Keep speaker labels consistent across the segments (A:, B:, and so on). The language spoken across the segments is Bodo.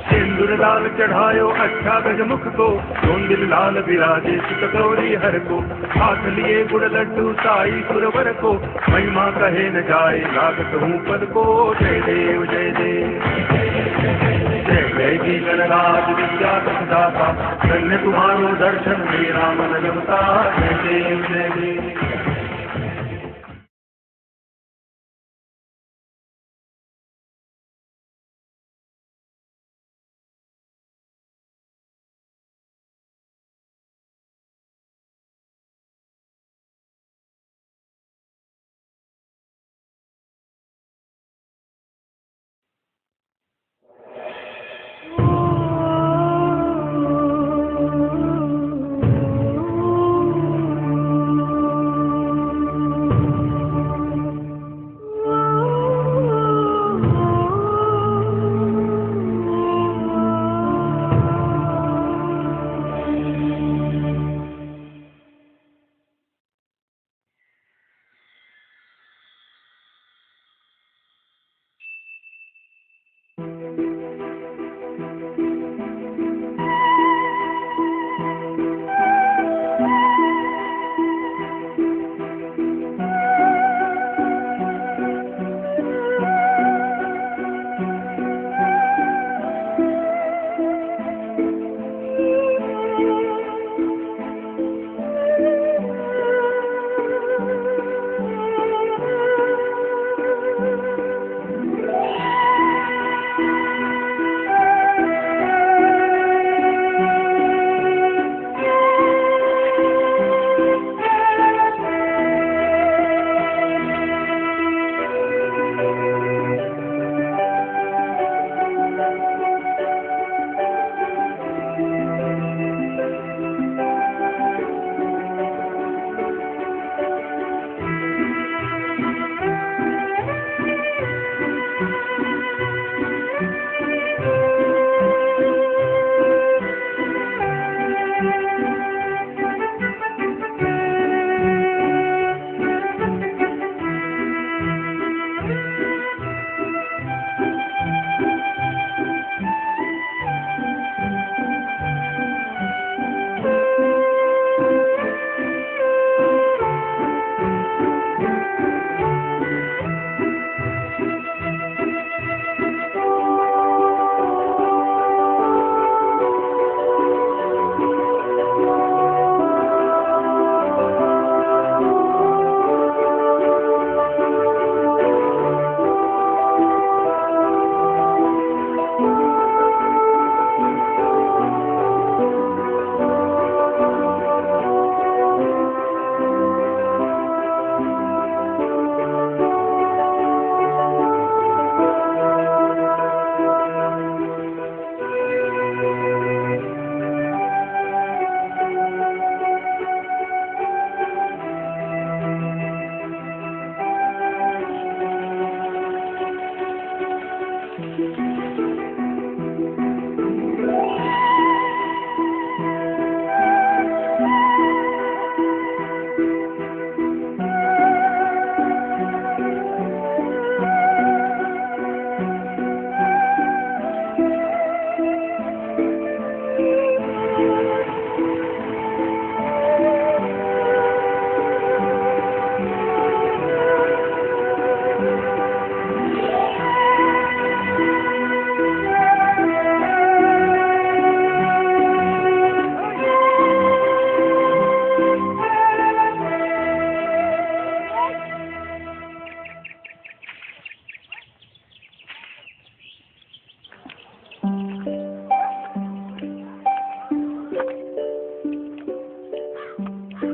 A: सिंदूर लाल चढ़ायो अच्छा गजमुख को, धुंदिल लाल विराजे कटोरी हर को, हाथ लिए गुड़ लड्डू साई सुरवर को, महिमा कहे न जाए लागत हूँ पद को। जय देव जय देव जय जय जी गणराज विद्या दाता, धन्य तुम्हारो दर्शन मेरा मन रमता। जय देव जय देव।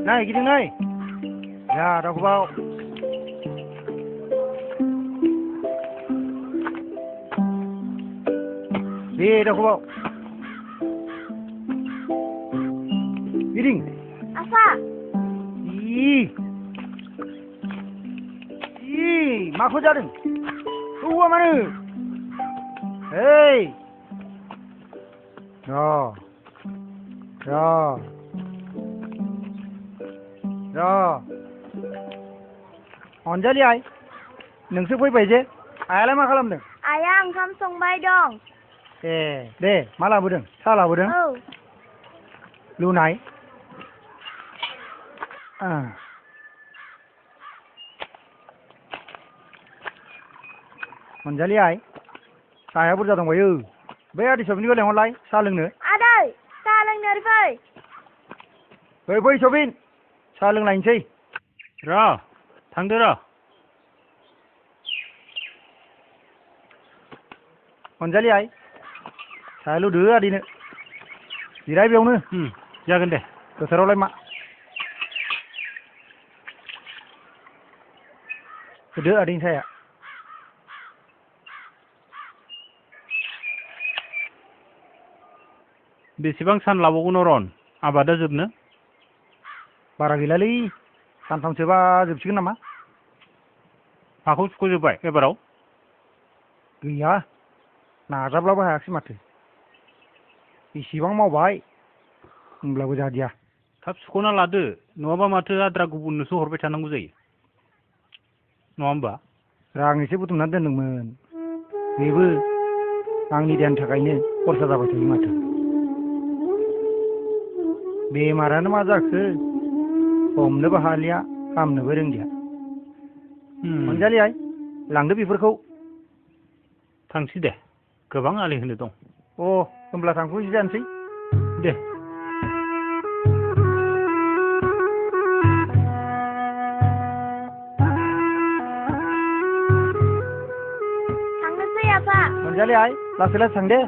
B: Này Kiting ơi. Ya, udah aku bawa. Udah aku bawa. Kiting.
C: Apa?
B: Ih, mak kau jalan. Tua mana? Hey. Ya. Ya. Ya. Anjali ay. नोंसो फैबाय जे आयालाय मा खालामदों?
C: आइया ओंखाम संबाय दं।
B: ए दे मा लाबोदों? साहा लाबोदों?
C: औ
B: लुनाय अनजालि आइ साहाया बुरजा दंबायो बै आदै सबिनखौ लेंहरलाय साहा लोंनो।
C: आदै साहा लोंनो फै।
B: फै सबिन साहा लोंलायनोसै।
D: र' थांदो र'।
B: अनजालि आइ साहा लुदो आदैनो जिराय बेयावनो।
D: जागोन दे।
B: फोथारावलाय मा होदो आदैनि साहाया।
D: बेसेबां सान लाबावगोन अरन आबादा जोबनो?
B: बारा गैलालै सानथामसोबा जोबसिगोन नामा।
D: हाखौ सुख'जोब्बाय एबाराव?
B: गैया नाजाब्लाबो हायाखिसै माथो। बेसेबां मावबाय होनब्लाबो जादिया।
D: थाब सुख'ना लादो नङाबा माथो आद्रा गुबुननोसो हरबाय थानांगौ जायो नङा होमबा?
B: रां एसे बुथुमनानै दोनदोंमोन बेबो आंनि देहानि थाखायनो खरसा जाबाय थायो माथो। बेमारानो मा जाखो हमनोबो हालिया हामनोबो रोंलिया। अनजालि आइ लांदो बेफोरखौ।
D: थांसै दे गोबां आलि होनो दं।
B: होमब्ला थांथ'नोसै जानोसै
D: दे।
C: थांनोसै आफा।
B: अनजालि आइ लासै लासै थां दे।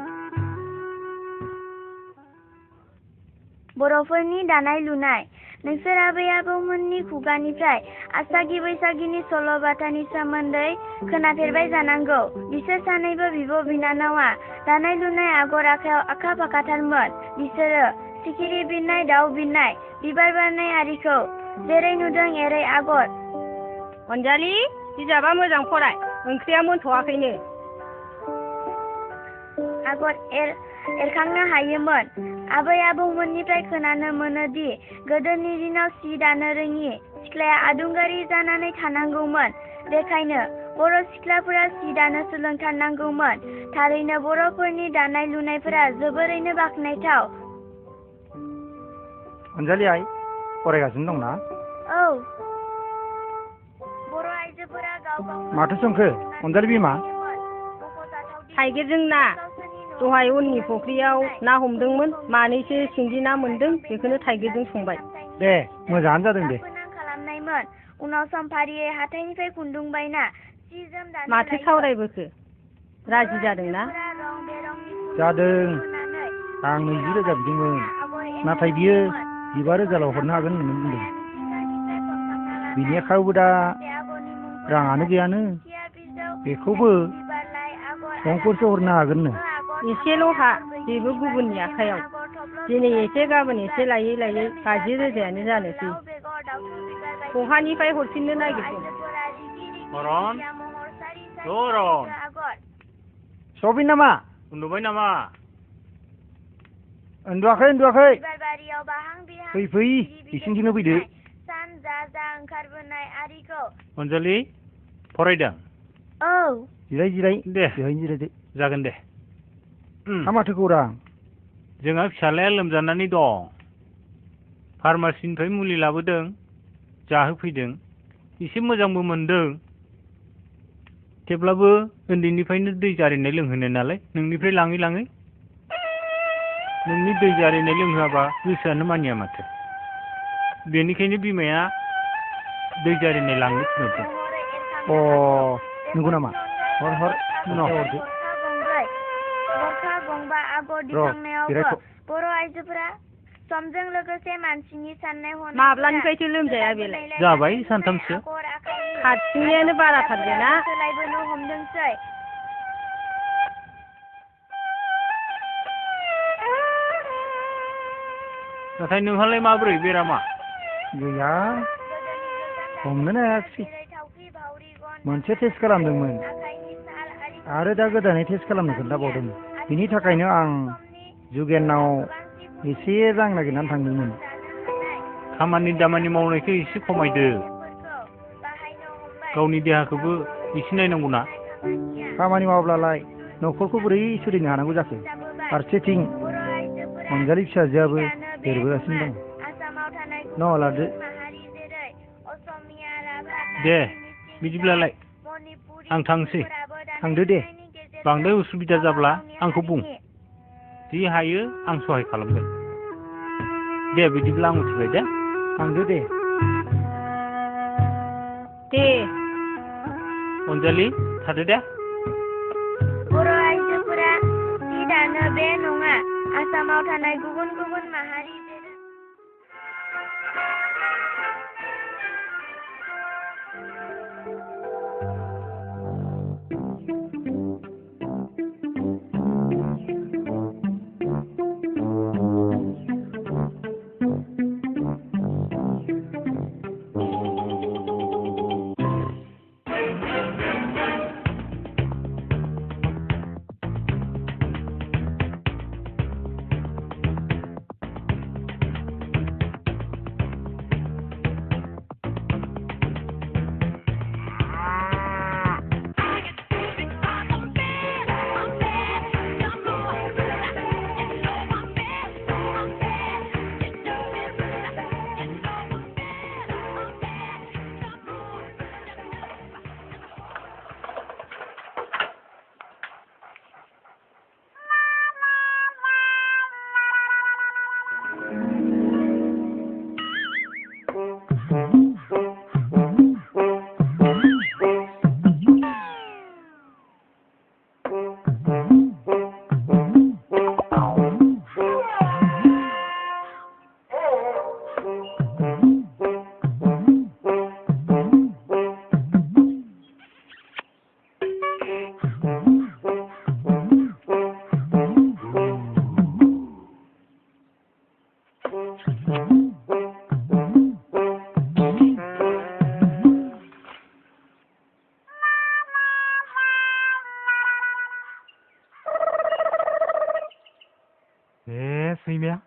C: बर'फोरनि दानाय लुनाय नोंसोर आबै आबौमोननि खुगानिफ्राय आसागि बैसागिनि सल'बाथानि सोमोन्दै खोनाफेरबाय जानांगौ। बिसोर सानैबो बिब' बिनानावा दानाय लुनाय आगर आखायाव आखा फाखाथारमोन। बिसोरो सिखिरि बिरनाय दाउ बिरनाय बिबार बारनाय आरिखौ जेरै नुदों एरै आगर।
E: अनजालि बिजाबा मोजां फराय ओंख्रिया मोनथ'वाखैनो।
C: आगर एरखांनो हायोमोन। आबै आबौमोननिफ्राय खोनानो मोनोदि गोदोनि दिनाव सि दानो रोङि सिख्लाया आदुंगारि जानानै थानांगौमोन। बेखायनो बर' सिख्लाफोरा सि दानो सोलोंथारनांगौमोन। थारैनो बर'फोरनि दानाय लुनायफोरा जोबोरैनो बाख्नायथाव।
B: अनजालि आइ फरायगासिनो दंना?
C: औ बर' आइजोफोरा गाव गावनो
B: माथो सोंखो अनजालि बिमा?
E: थाइगिरजों ना दहाय उननि फुख्रियाव ना हमदोंमोन मानैसो सिंगि ना मोनदों बेखौनो थाइगिरजों संबाय।
B: दे मोजाङानो जादों दे।
C: खालामनायमोन उनाव समफारियै हाथायनिफ्राय खुन्दुं बायना सि जोम दानो
E: माथो सावरायबोखो राजि जादोंना?
B: जादों आं 20,000 बिदोंमोन नाथाय बियो 15,000 हरनो हागोन होननानै बुंदों। बिनि आखायावबो दा राङानो गैयानो बेखौबो संफोरसो हरनो हागोननो।
E: एसेल' हा बेबो गुबुननि आखायाव दिनै एसे गाबोन एसे लायै लायै 50,000 जानोसै। बहानिफ्राय हरफिननो नागिरदों?
D: अरन अरन
B: सबिन नामा?
D: उन्दुबाय नामा?
B: उन्दुवाखै फै इसिंथिंनो फैदो।
D: अनजालि फरायदों?
C: औ
B: जिराय
D: दे
B: बेहायनो जिरायदो।
D: जागोन दे।
B: माथो खौरां?
D: जोंहा फिसालाया लोमजानानै दं फार्मासिनिफ्राय मुलि लाबोदों जाहोफैदों एसे मोजांबो मोनदों। थेवब्लाबो उन्दैनिफ्रायनो दै जारिनाय लोंहोनाय नालाय नोंनिफ्राय लाङै लाङै नोंनि दै जारिनाय लोंहोआबा गोसोआनो मानिया माथो। बेनिखायनो बिमाया दै जारिनाय लांनो थिनहरदों।
B: नंगौ नामा? हर
D: हरदो।
C: गरखा गंबा आगर दिखांनायावबो बर' आइजोफोरा समजों लोगोसे मानसिनि साननाय हनाय
E: माब्लानिफ्रायथो लोमजाया बेलाय?
D: जाबाय सानथामसो।
E: हारसिङैनो बाराथारबायना?
C: सोलायबोनो हमदोंसै।
D: नाथाय नोंहालाय माबोरै बेरामा?
B: गैया हमनोनो हायाखिसै। मोनसे टेस्ट खालामदोंमोन आरो दा गोदानै टेस्ट खालामनो खोन्थाबावदों। बिनि थाखायनो आं जुगेनाव एसे रां नागिरनानै थांदोंमोन।
D: खामानि दामानि मावनायखौ एसे खमायदो गावनि देहाखौबो एसे नायनांगौना
B: खामानि मावब्लालाय न'खरखौ बोरै सोलिनो हानांगौ जाखो फारसेथिं अनजालि फिसाजोआबो देरबोगासिनो दं न' लादो
D: दे बिदिब्लालाय आं थांसै
B: थांदो दे
D: बांद्राय उसुबिदा जाब्ला आंखौ बुं जि हायो आं सहाय खालामगोन दे बिदिब्ला आं उथिबाय दे
B: थांदो दे
E: दे
D: अनजालि थादो दे
C: बर' आइजोफोरा सि दानो बे नङा आसामाव थानाय गुबुन गुबुन माहारि जेरै
B: सैमाया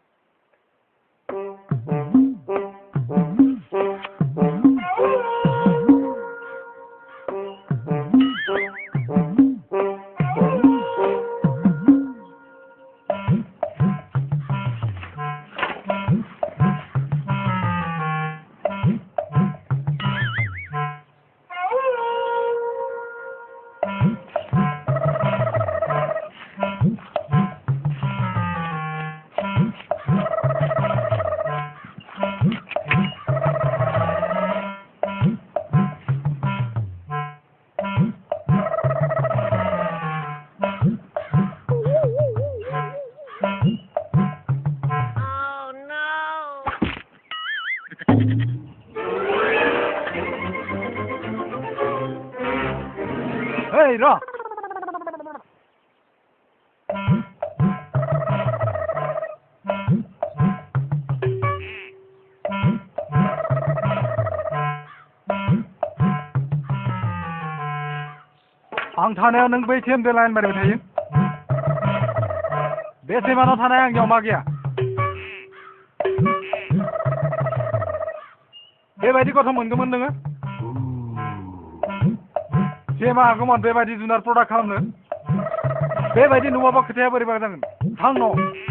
B: Hey, ra! आं थानायाव नों बै सेमदो लाइन बारबाय थायो बे सैमानाव थानाय आंनियाव मा गैया बेबायदि गथ' मोनगौमोन नोङो सेमा हागौमोन बेबायदि जुनार प्रडाक्ट खालामनो बेबायदि नङाबा खोथाया बोरैबा जागोन थां न'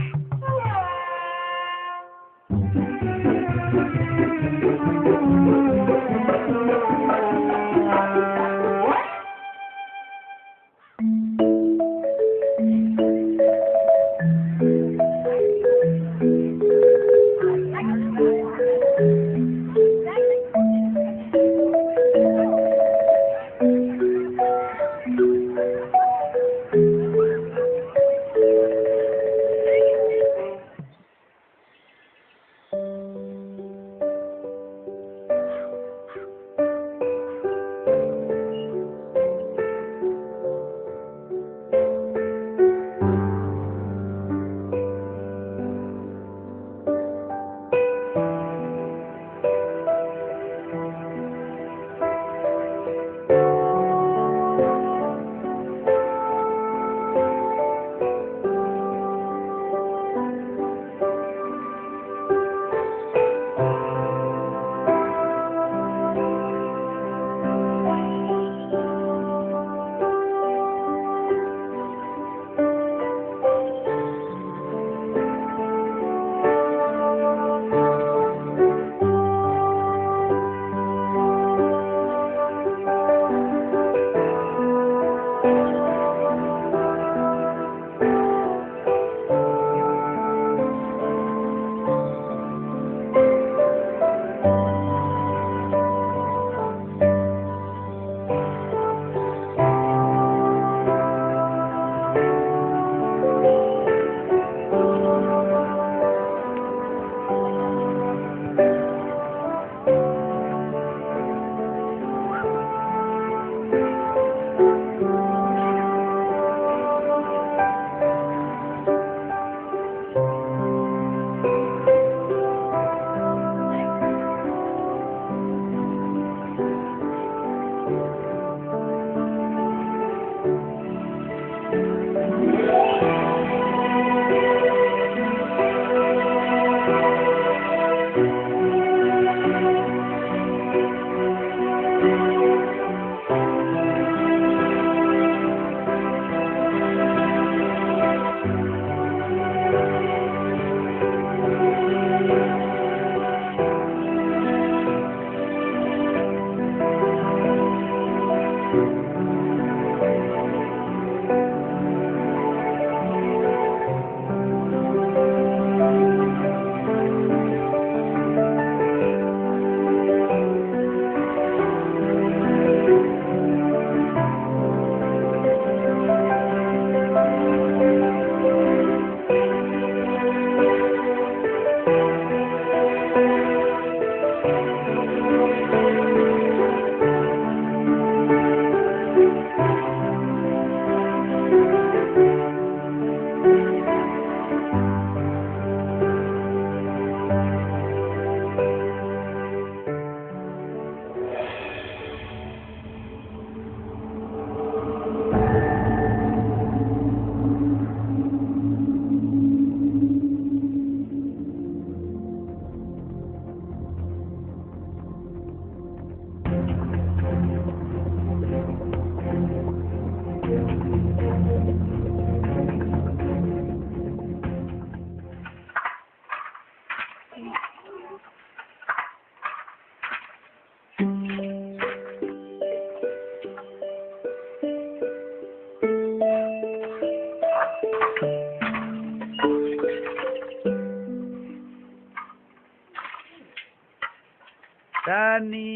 B: Dani.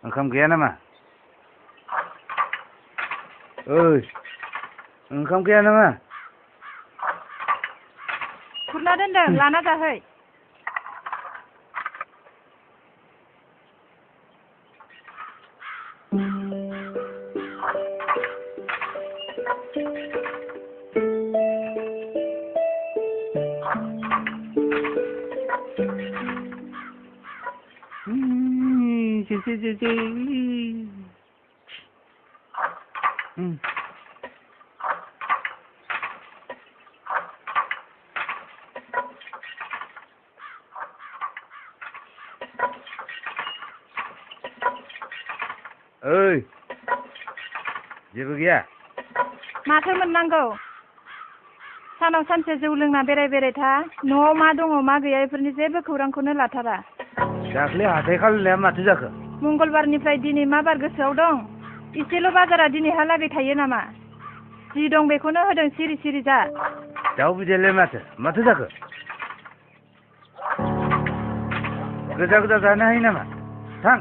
B: ओंखाम गैया नामा? ओइ ओंखाम गैया नामा?
E: खुरना दोनदों लाना जाहै।
B: ओइ जेबो गैया?
E: माथो मोननांगौ? सानाव सानसे जौ लोंना बेराय था न'आव मा दङ मा गैया बेफोरनि जेबो खौरांखौनो लाथारा।
B: दाख्लै हाथाय खालामनाया माथो जाखो?
E: मंगलबारनिफ्राय दिनै मा बार गोसोआव दं? इसेल' बाजारा दिनैहालागै थायो नामा? जि दं बेखौनो होदों सिरि सिरि जा।
B: दाउ बिदैलाय माथो जाखो? गोजा गोजा जानो हायो नामा? थां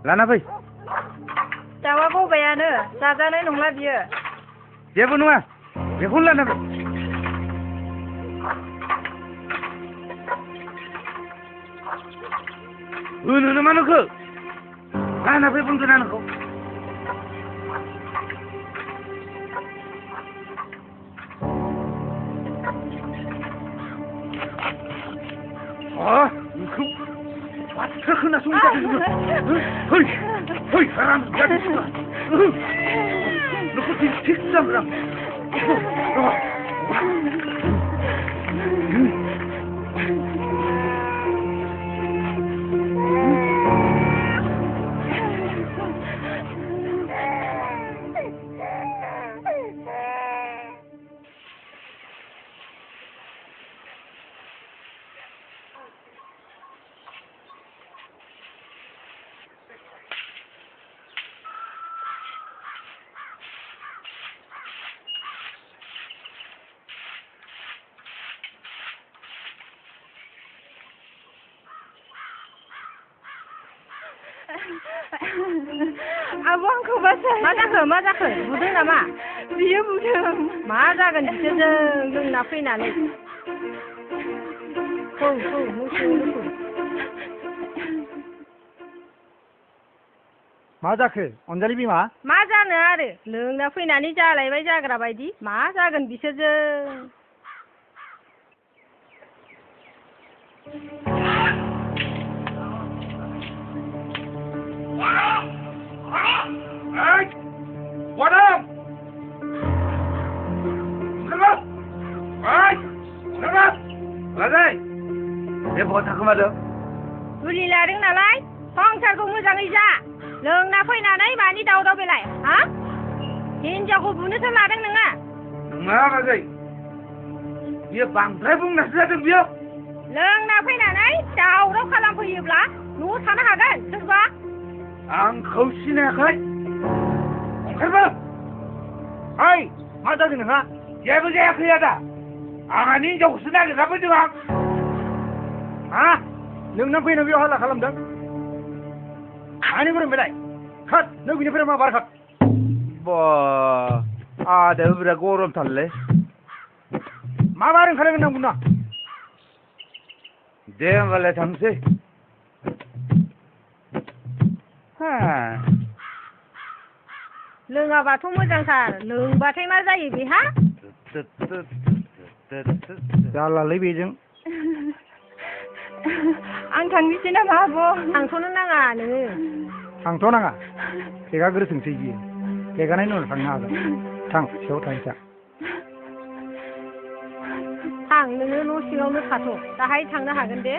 B: लाना फै।
E: दाउआ गबायानो जाजानाय नंला बियो।
B: जेबो नङा बेखौनो लाना फै। होनोनो मा नोंखो? लाना फै बुंदों ना नोंखौ? नोंखौ बाथ्रा खोनासंनो थाखाय फै फै आराम जादों नोंखौ थिग जागोन
E: आब' आंखौ बासाय। मा जाखो बुदों नामा? बियो बुदों। मा जागोन बिसोरजों लोंना फैनानै?
B: मा जाखो अनजालि बिमा?
E: मा जानो आरो लोंना फैनानै जालायबाय जाग्रा बायदि। मा जागोन बिसोरजों? जुलि लादों नालाय संसारखौ मोजाङै जा लोंना फैनानै मानि दावराव बेलाय हा हिनजावखौ बुनोसो लादों नोङो
F: नङा बाजै बियो बांद्राय बुंनासो जादों बियो
E: लोंना फैनानै दावराव खालामफैयोब्ला न'आव थानो हागोन सोरबा
F: आंखौ सिनायाखै ओंखारबो
B: ओइ मा जादों नोंहा
F: जेबो जायाखै आदा आंहानि हिनजावखौसो नागिरना फैदों आं
B: हा लोंना फैनानै बेयाव हाला खालामदों आंनि बोरै बेलाय खाद नों बिनिफ्राय मा बारखाद
F: बा आदायाबो बिराद गरमथारलै
B: मा बार ओंखारगोन नांगौ ना
F: दे होमबालाय थांसै
E: लोङाबाथ' मोजांथार लोंबाथाय मा जायो बेहा
B: जालालै बेजों
E: आं थांनोसै नामा आब' थांथ'नो नाङा नोङो
B: थांथ' नाङा थेगा गोरोथोंसै बियो थेगानायनि उनाव थांनो हागोन थां सियाव थांसै
E: थां नोङो न' सिङावनो थाथ' दाहाय थांनो हागोन दे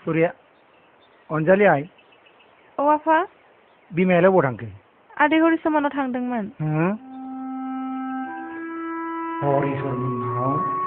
B: Surya, अनजालि आइ
G: औ आफा
B: बिमायालाय बहा थांखो
G: आदै हरिसमानाव थांदोंमोन
B: हरिसर मोननाव